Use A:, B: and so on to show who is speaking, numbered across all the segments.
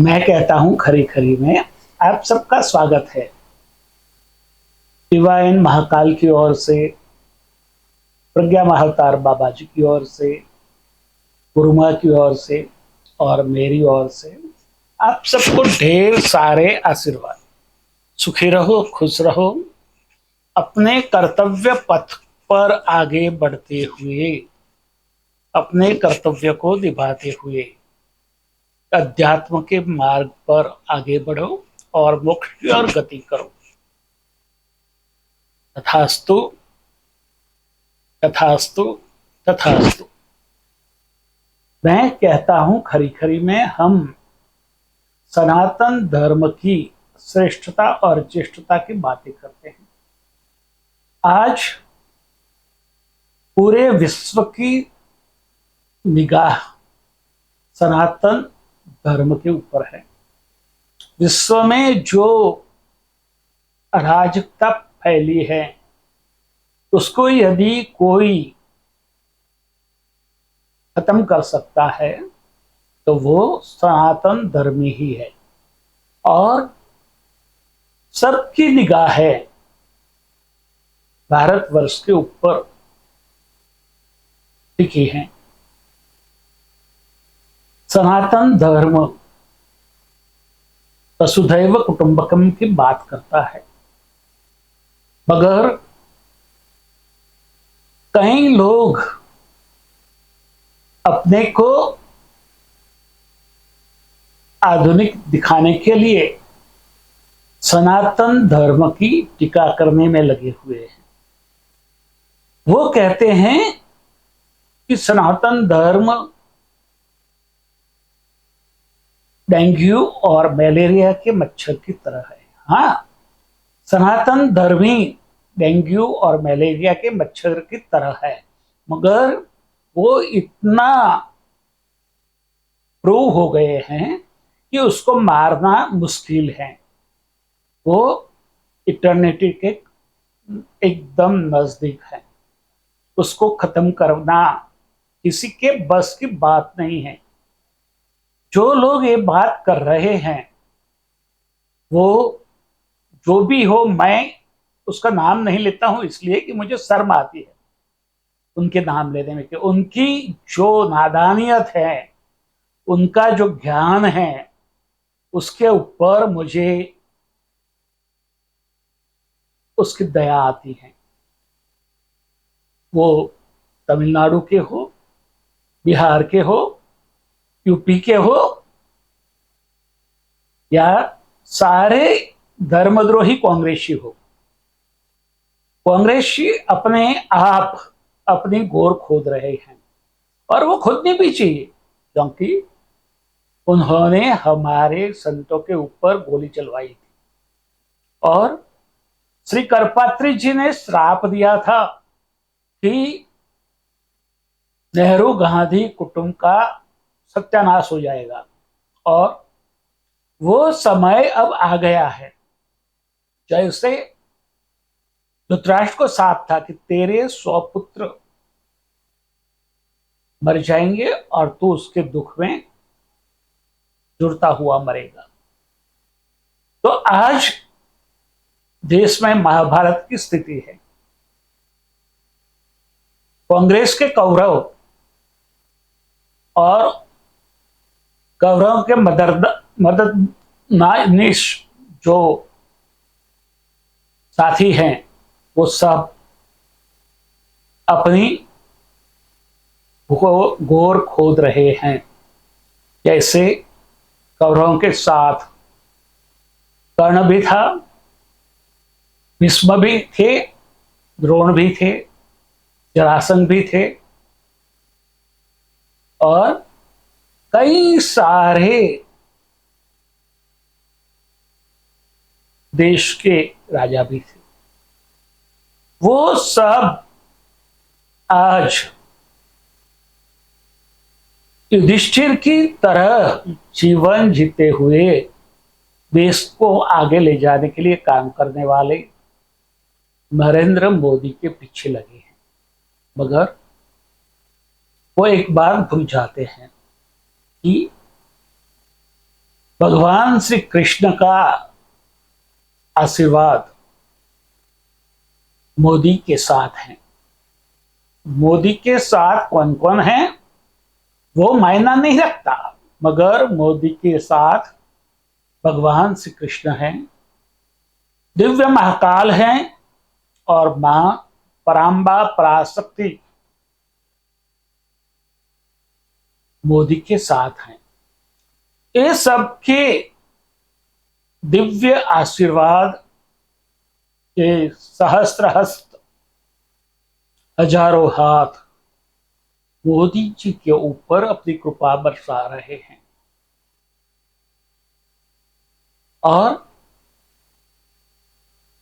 A: मैं कहता हूं खरी खरी में आप सबका स्वागत है। डिवाइन महाकाल की ओर से, प्रज्ञा महावतार बाबा जी की ओर से, गुरु माँ की ओर से और मेरी ओर से आप सबको ढेर सारे आशीर्वाद। सुखी रहो, खुश रहो, अपने कर्तव्य पथ पर आगे बढ़ते हुए, अपने कर्तव्य को निभाते हुए अध्यात्म के मार्ग पर आगे बढ़ो और मोक्ष की ओर गति करो। तथास्तु, तथास्तु, तथास्तु। मैं कहता हूं खरी खरी में हम सनातन धर्म की श्रेष्ठता और ज्येष्ठता की बातें करते हैं। आज पूरे विश्व की निगाह सनातन धर्म के ऊपर है। विश्व में जो अराजकता फैली है उसको यदि कोई खत्म कर सकता है तो वो सनातन धर्म ही है। और सबकी निगाहें भारतवर्ष के ऊपर टिकी हैं। सनातन धर्म वसुधैव कुटुंबकम की बात करता है, मगर कई लोग अपने को आधुनिक दिखाने के लिए सनातन धर्म की टीका करने में लगे हुए हैं। वो कहते हैं कि सनातन धर्म डेंगू और मलेरिया के मच्छर की तरह है। हाँ, सनातन धर्मी डेंगू और मलेरिया के मच्छर की तरह है, मगर वो इतना प्रूव हो गए हैं कि उसको मारना मुश्किल है। वो इटर्निटी के एकदम नजदीक है। उसको खत्म करना किसी के बस की बात नहीं है। जो लोग ये बात कर रहे हैं वो जो भी हो, मैं उसका नाम नहीं लेता हूं इसलिए कि मुझे शर्म आती है उनके नाम लेने में। कि उनकी जो नादानियत है, उनका जो ज्ञान है, उसके ऊपर मुझे उसकी दया आती है। वो तमिलनाडु के हो, बिहार के हो, यूपी के हो, या सारे धर्मद्रोही कांग्रेसी हो। कांग्रेसी अपने आप अपनी गोर खोद रहे हैं और वो खोदनी भी चाहिए, क्योंकि उन्होंने हमारे संतों के ऊपर गोली चलवाई थी और श्री करपात्री जी ने श्राप दिया था कि नेहरू गांधी कुटुंब का सत्यानाश हो जाएगा। और वो समय अब आ गया है। जैसे धृतराष्ट्र को साफ था कि तेरे 100 पुत्र मर जाएंगे और तू उसके दुख में जुड़ता हुआ मरेगा। तो आज देश में महाभारत की स्थिति है। कांग्रेस के कौरव और कौरव के मददनीश जो साथी हैं वो सब अपनी गोर खोद रहे हैं। जैसे कौरवों के साथ कर्ण भी था, भीष्म भी थे, द्रोण भी थे, जरासंध भी थे और कई सारे देश के राजा भी थे। वो सब आज युधिष्ठिर की तरह जीवन जीते हुए देश को आगे ले जाने के लिए काम करने वाले नरेंद्र मोदी के पीछे लगे हैं। मगर वो एक बार भूल जाते हैं कि भगवान श्री कृष्ण का आशीर्वाद मोदी के साथ है। मोदी के साथ कौन कौन है वो मायना नहीं रखता, मगर मोदी के साथ भगवान श्री कृष्ण हैं, दिव्य महाकाल हैं और मां पराम्बा पराशक्ति मोदी के साथ हैं। ये सबके दिव्य आशीर्वाद के सहस्त्र हस्त, हजारों हाथ मोदी जी के ऊपर अपनी कृपा बरसा रहे हैं और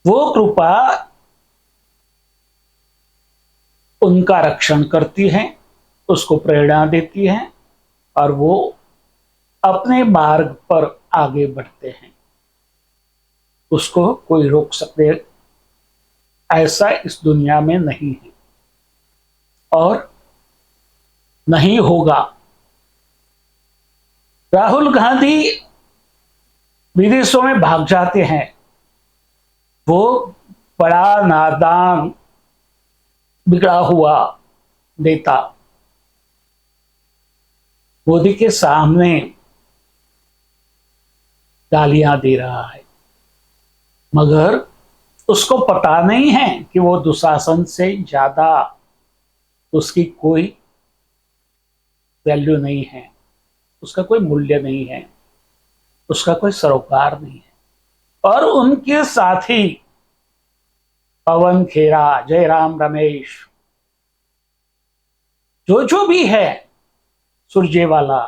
A: वो कृपा उनका रक्षण करती है, उसको प्रेरणा देती है और वो अपने मार्ग पर आगे बढ़ते हैं। उसको कोई रोक सकते ऐसा इस दुनिया में नहीं है और नहीं होगा। राहुल गांधी विदेशों में भाग जाते हैं, वो बड़ा नादान बिगड़ा हुआ नेता मोदी के सामने गालियां दे रहा है, मगर उसको पता नहीं है कि वो दुशासन से ज्यादा उसकी कोई वैल्यू नहीं है, उसका कोई मूल्य नहीं है, उसका कोई सरोकार नहीं है। और उनके साथी पवन खेरा, जयराम रमेश, जो भी है, सुरजेवाला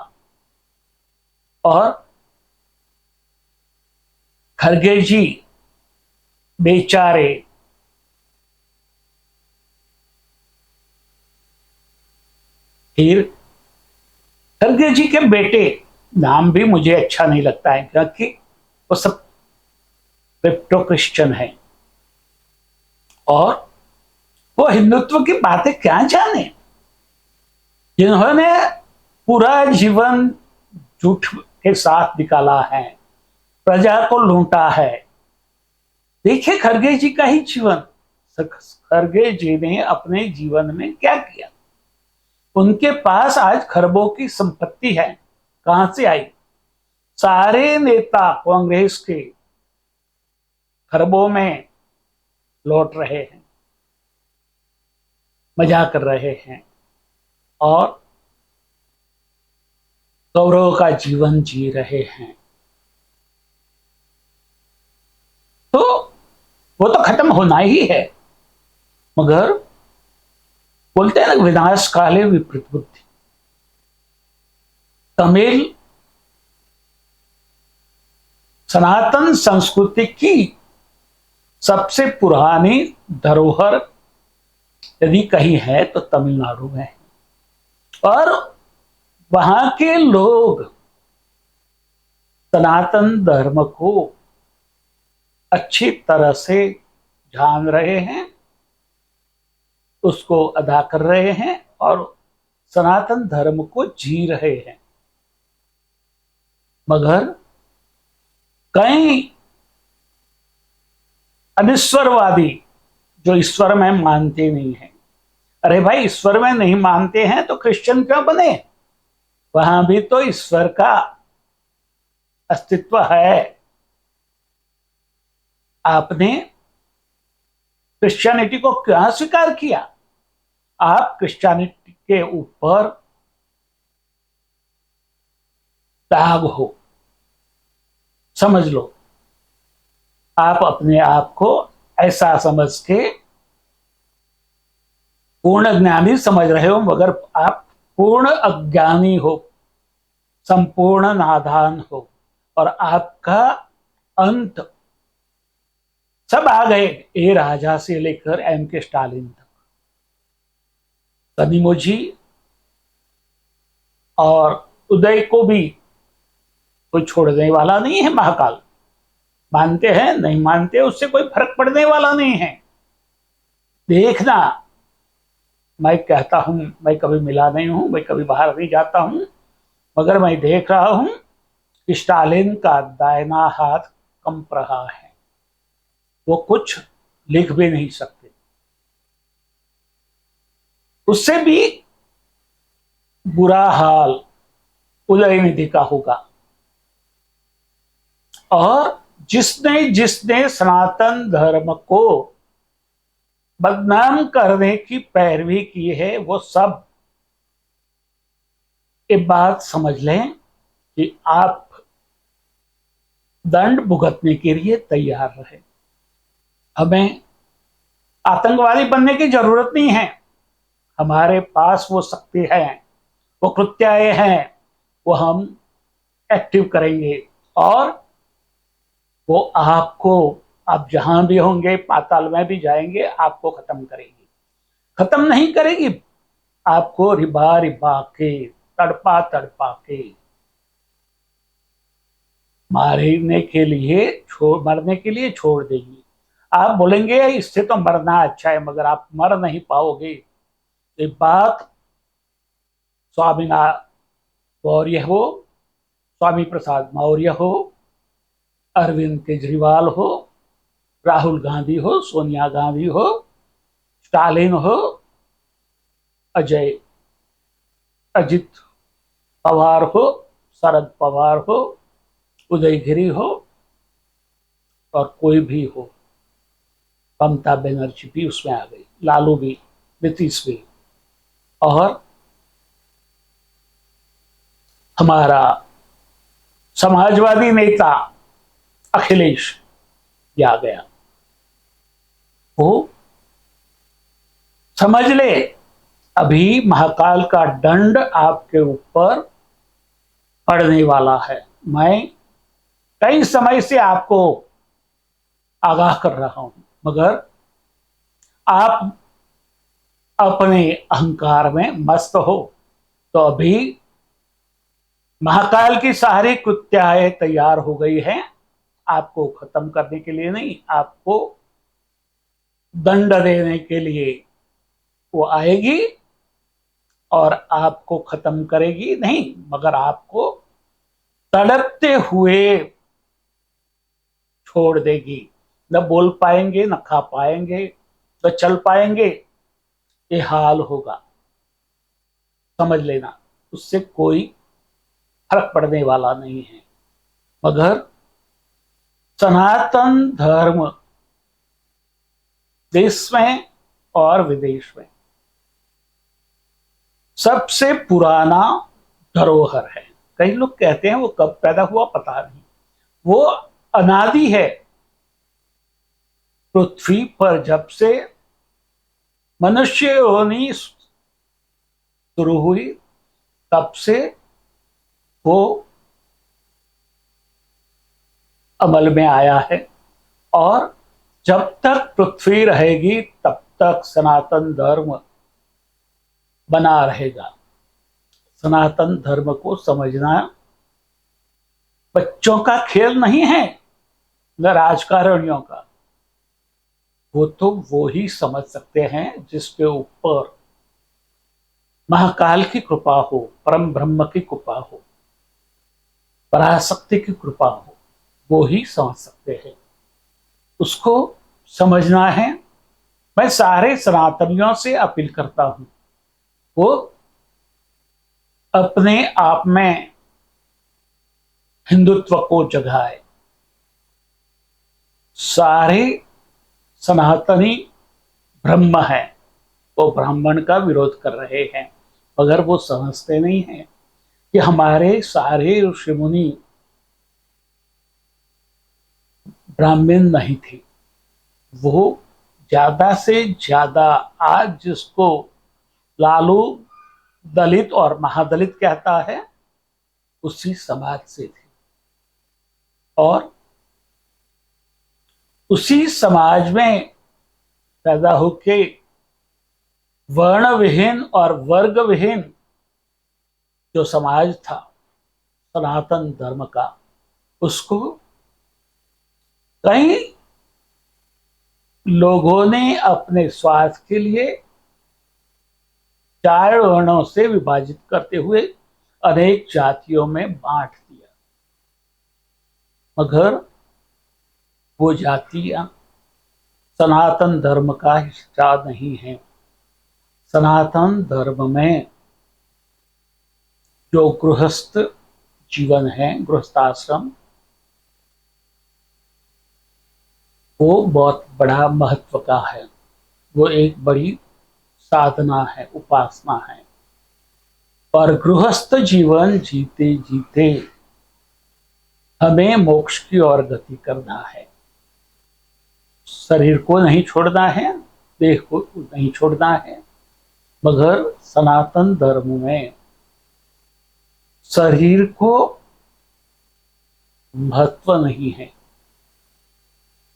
A: और खरगे जी बेचारे फिर खरगे जी के बेटे, नाम भी मुझे अच्छा नहीं लगता है क्योंकि वो सब क्रिप्टो क्रिश्चियन है और वो हिंदुत्व की बातें क्या जाने, जिन्होंने पूरा जीवन झूठ के साथ निकाला है, प्रजा को लूटा है। देखिए खरगे जी का ही जीवन, खरगे जी ने अपने जीवन में क्या किया। उनके पास आज खरबों की संपत्ति है, कहां से आई? सारे नेता कांग्रेस के खरबों में लौट रहे हैं, मजा कर रहे हैं और गौरव का जीवन जी रहे हैं। तो वो तो खत्म होना ही है, मगर बोलते हैं ना विनाश काले विपरीत बुद्धि। तमिल सनातन संस्कृति की सबसे पुरानी धरोहर यदि कहीं है तो तमिलनाडु में है और वहां के लोग सनातन धर्म को अच्छी तरह से जान रहे हैं, उसको अदा कर रहे हैं और सनातन धर्म को जी रहे हैं। मगर कई अनिश्वरवादी जो ईश्वर में मानते नहीं हैं, अरे भाई ईश्वर में नहीं मानते हैं तो क्रिश्चियन क्यों बने? वहां भी तो ईश्वर का अस्तित्व है। आपने क्रिश्चियनिटी को क्यों स्वीकार किया? आप क्रिश्चियनिटी के ऊपर दाग हो, समझ लो। आप अपने आप को ऐसा समझ के पूर्ण ज्ञानी समझ रहे हो, मगर आप पूर्ण अज्ञानी हो, संपूर्ण नादान हो और आपका अंत सब आ गए, ए राजा से लेकर एम के स्टालिन तक। कनिमोझी और उदय को भी कोई छोड़ने वाला नहीं है। महाकाल मानते हैं नहीं मानते उससे कोई फर्क पड़ने वाला नहीं है। देखना, मैं कहता हूं, मैं कभी मिला नहीं हूं, मैं कभी बाहर नहीं जाता हूं, मगर मैं देख रहा हूं कि स्टालिन का दाहिना हाथ कंप रहा है, वो कुछ लिख भी नहीं सकते। उससे भी बुरा हाल उदयनिधि का होगा। और जिसने जिसने सनातन धर्म को बदनाम करने की पैरवी की है, वो सब एक बात समझ लें कि आप दंड भुगतने के लिए तैयार रहे। हमें आतंकवादी बनने की जरूरत नहीं है। हमारे पास वो शक्ति है, वो कृत्याएं हैं, वो हम एक्टिव करेंगे और वो आपको, आप जहां भी होंगे, पाताल में भी जाएंगे, आपको खत्म करेगी। खत्म नहीं करेगी, आपको रिबा रिबा के, तड़पा तड़पा के मारने के लिए, मरने के लिए छोड़ देगी। आप बोलेंगे इससे तो मरना अच्छा है, मगर आप मर नहीं पाओगे। ये बात स्वामीनाथ मौर्य हो, स्वामी प्रसाद मौर्य हो, अरविंद केजरीवाल हो, राहुल गांधी हो, सोनिया गांधी हो, स्टालिन हो, अजित पवार हो, शरद पवार हो, उदयगिरी हो, और कोई भी हो, ममता बनर्जी भी उसमें आ गई, लालू भी, नीतीश भी, और हमारा समाजवादी नेता अखिलेश भी आ गया। वो समझ ले, अभी महाकाल का दंड आपके ऊपर पड़ने वाला है। मैं कई समय से आपको आगाह कर रहा हूं, मगर आप अपने अहंकार में मस्त हो। तो अभी महाकाल की सारी कृत्याएं तैयार हो गई हैं, आपको खत्म करने के लिए नहीं, आपको दंड देने के लिए वो आएगी और आपको खत्म करेगी नहीं, मगर आपको तड़पते हुए छोड़ देगी। न बोल पाएंगे, न खा पाएंगे, न चल पाएंगे, ये हाल होगा। समझ लेना, उससे कोई फर्क पड़ने वाला नहीं है। मगर सनातन धर्म देश में और विदेश में सबसे पुराना धरोहर है। कई लोग कहते हैं वो कब पैदा हुआ पता नहीं, वो अनादि है। पृथ्वी पर जब से मनुष्य योनि शुरू हुई, तब से वो अमल में आया है, और जब तक पृथ्वी रहेगी तब तक सनातन धर्म बना रहेगा। सनातन धर्म को समझना बच्चों का खेल नहीं है, न राजकारणियों का। वो तो वो ही समझ सकते हैं जिसके ऊपर महाकाल की कृपा हो, परम ब्रह्म की कृपा हो, पराशक्ति की कृपा हो, वो ही समझ सकते हैं। उसको समझना है। मैं सारे सनातनियों से अपील करता हूं, वो अपने आप में हिंदुत्व को जगाए। सारे सनातनी ब्रह्म है, वो ब्राह्मण का विरोध कर रहे हैं, मगर वो समझते नहीं हैं कि हमारे सारे ऋषि मुनि ब्राह्मण नहीं थे। वो ज्यादा से ज्यादा, आज जिसको लालू दलित और महादलित कहता है, उसी समाज से थे, और उसी समाज में पैदा होके वर्ण विहीन और वर्ग विहीन जो समाज था सनातन धर्म का, उसको कई लोगों ने अपने स्वार्थ के लिए 4 वर्णों से विभाजित करते हुए अनेक जातियों में बांट दिया। मगर वो जातियां सनातन धर्म का हिस्सा नहीं है। सनातन धर्म में जो गृहस्थ जीवन है, गृहस्थाश्रम, वो बहुत बड़ा महत्व का है। वो एक बड़ी साधना है, उपासना है। और गृहस्थ जीवन जीते जीते हमें मोक्ष की ओर गति करना है। शरीर को नहीं छोड़ना है, देह को नहीं छोड़ना है, मगर सनातन धर्म में शरीर को महत्व नहीं है,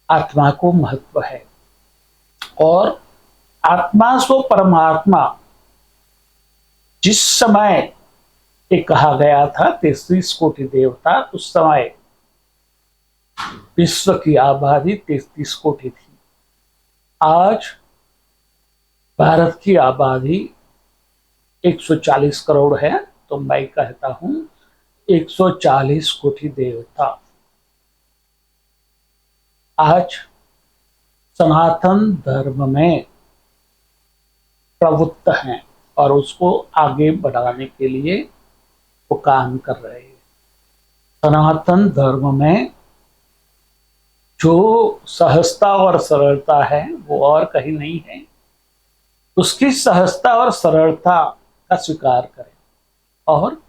A: आत्मा को महत्व है। और आत्मा सो परमात्मा जिस समय ये कहा गया था 33 कोटि देवता, उस समय विश्व की आबादी 33 कोटि थी। आज भारत की आबादी 140 करोड़ है, तो मैं कहता हूं 140 कोटि देवता आज सनातन धर्म में प्रवृत्त हैं और उसको आगे बढ़ाने के लिए वो काम कर रहे हैं। सनातन धर्म में जो सहजता और सरलता है वो और कहीं नहीं है। उसकी सहजता और सरलता का स्वीकार करें और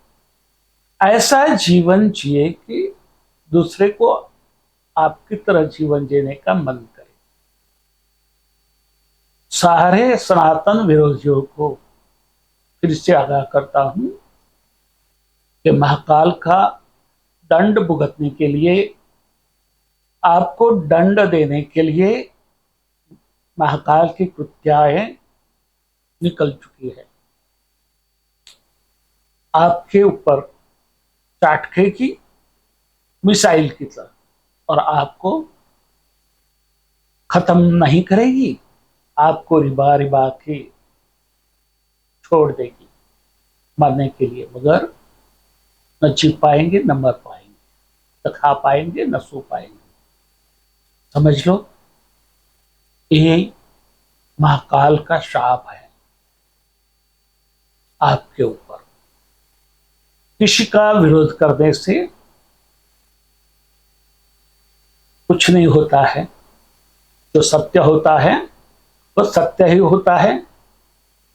A: ऐसा जीवन जिए कि दूसरे को आपकी तरह जीवन जीने का मन करे। सारे सनातन विरोधियों को फिर से आगाह करता हूं कि महाकाल का दंड भुगतने के लिए, आपको दंड देने के लिए महाकाल की कृत्याएं निकल चुकी है। आपके ऊपर चाटखेगी मिसाइल की तरह और आपको खत्म नहीं करेगी, आपको रिबा रिबा के छोड़ देगी मरने के लिए, मगर न जी पाएंगे न मर पाएंगे, न खा पाएंगे न सो पाएंगे। समझ लो, ये महाकाल का शाप है आपके ऊपर। किसी का विरोध करने से कुछ नहीं होता है। जो सत्य होता है वो सत्य ही होता है,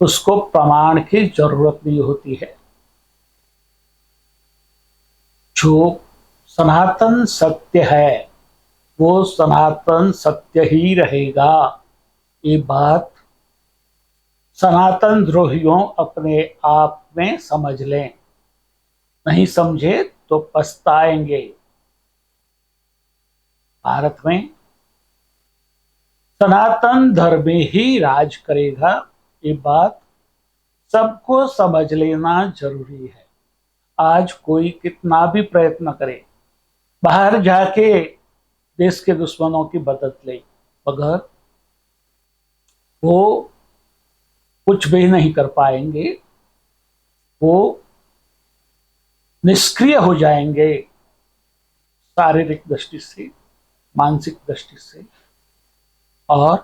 A: उसको प्रमाण की जरूरत नहीं होती है। जो सनातन सत्य है वो सनातन सत्य ही रहेगा। ये बात सनातन द्रोहियों अपने आप में समझ लें, नहीं समझे तो पछताएंगे। भारत में सनातन धर्म ही राज करेगा, ये बात सबको समझ लेना जरूरी है। आज कोई कितना भी प्रयत्न करे, बाहर जाके देश के दुश्मनों की मदद ले, मगर वो कुछ भी नहीं कर पाएंगे। वो निष्क्रिय हो जाएंगे, शारीरिक दृष्टि से, मानसिक दृष्टि से और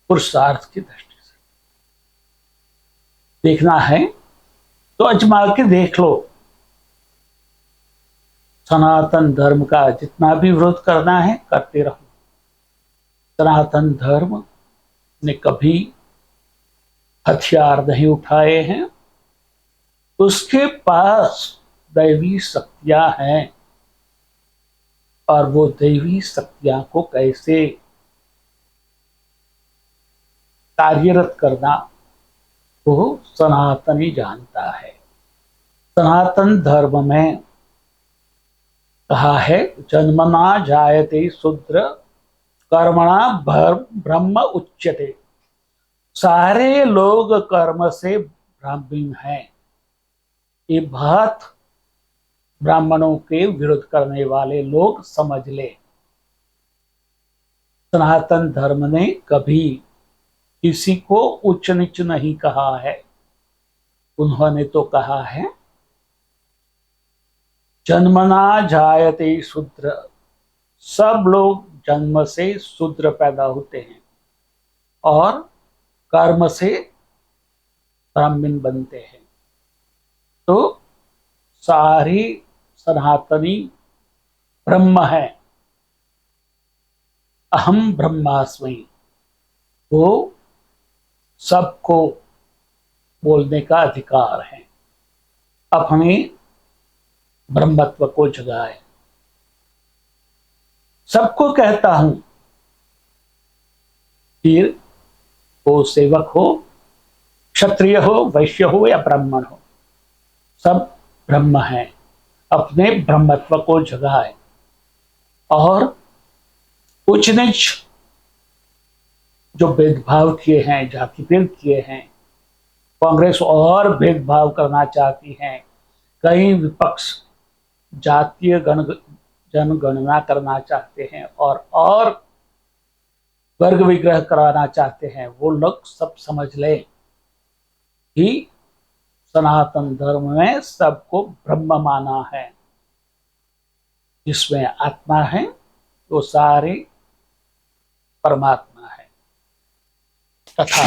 A: पुरुषार्थ की दृष्टि से। देखना है तो अजमा के देख लो। सनातन धर्म का जितना भी विरोध करना है करते रहो। सनातन धर्म ने कभी हथियार नहीं उठाए हैं, उसके पास दैवी शक्तियां हैं और वो दैवी शक्तियां को कैसे कार्यरत करना वो सनातनी जानता है। सनातन धर्म में कहा है, जन्मना जायते शूद्र कर्मणा ब्रह्म उच्यते। सारे लोग कर्म से ब्राह्मण हैं। ये बात ब्राह्मणों के विरोध करने वाले लोग समझ ले। सनातन धर्म ने कभी किसी को उच्च नीच नहीं कहा है। उन्होंने तो कहा है, जन्मना जायते शूद्र सब लोग जन्म से शूद्र पैदा होते हैं और कर्म से ब्राह्मण बनते हैं। तो सारी सनातनी ब्रह्म है, अहम ब्रह्मास्मि, वो सबको बोलने का अधिकार है। अपने ब्रह्मत्व को जगाए। सबको कहता हूं, फिर वो सेवक हो, क्षत्रिय हो, वैश्य हो या ब्राह्मण हो, सब ब्रह्म है। अपने ब्रह्मत्व को जगाए और उच्च नीच जो भेदभाव किए हैं, जाति भेद किए हैं, कांग्रेस और भेदभाव करना चाहती है। कई विपक्ष जातीय जनगणना करना चाहते हैं और वर्ग विग्रह कराना चाहते हैं। वो लोग सब समझ लें कि सनातन धर्म में सबको ब्रह्म माना है। जिसमें आत्मा है वो सारे परमात्मा है। तथा